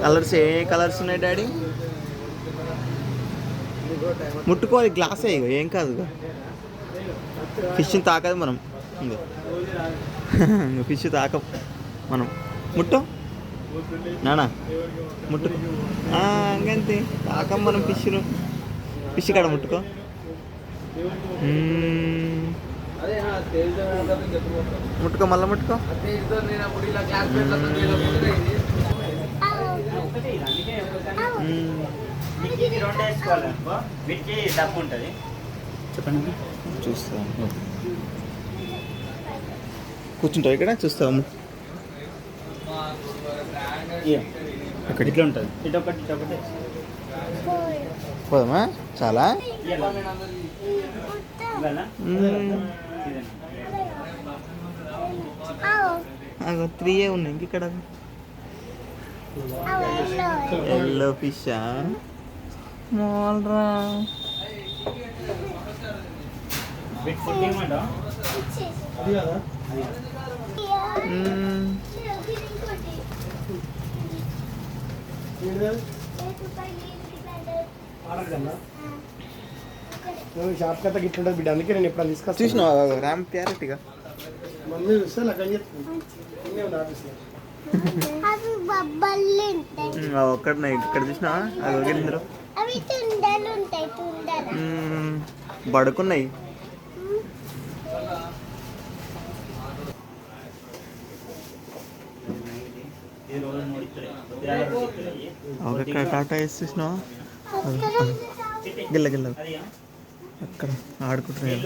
Colours ఏ colours ఉన్నాయి daddy? ముట్టుకోవాలి, గ్లాసే ఇక ఏం కాదు. ఫిష్ని తాకదు మనం, ఇంకో ఫిష్ తాక మనం. ముట్టు నానా, ముట్టుకో. అంతే, తాకం మనం ఫిష్ను. ఫిష్ కాడ ముట్టుకో. ముట్టుకో, మళ్ళీ ముట్టుకో. చెప్పండి, చూస్తాను. కూర్చుంటావు ఇక్కడ, చూస్తావు. అక్కడ ఇట్లా ఉంటుంది. ఇటొకటి పోదామా? చాలా 3 ఉన్నాయి ఇంక ఇక్కడ. ఎల్లో ఫిషా? మోల్రా షాప్ కథ గిట్ల బిడ్డ, అందుకే నేను ఎప్పుడు తీసుకొస్తాను. చూసినా ర్యామ్ క్యారెట్గా మమ్మీ చూస్తే ఒక్కటి ఇక్కడ చూసినా అది ఇందులో బడుకున్నాయి. ఒక టాటా వేసి చూసినా గిల్ల గిల్ల అక్కడ ఆడుకుంటున్నాయి.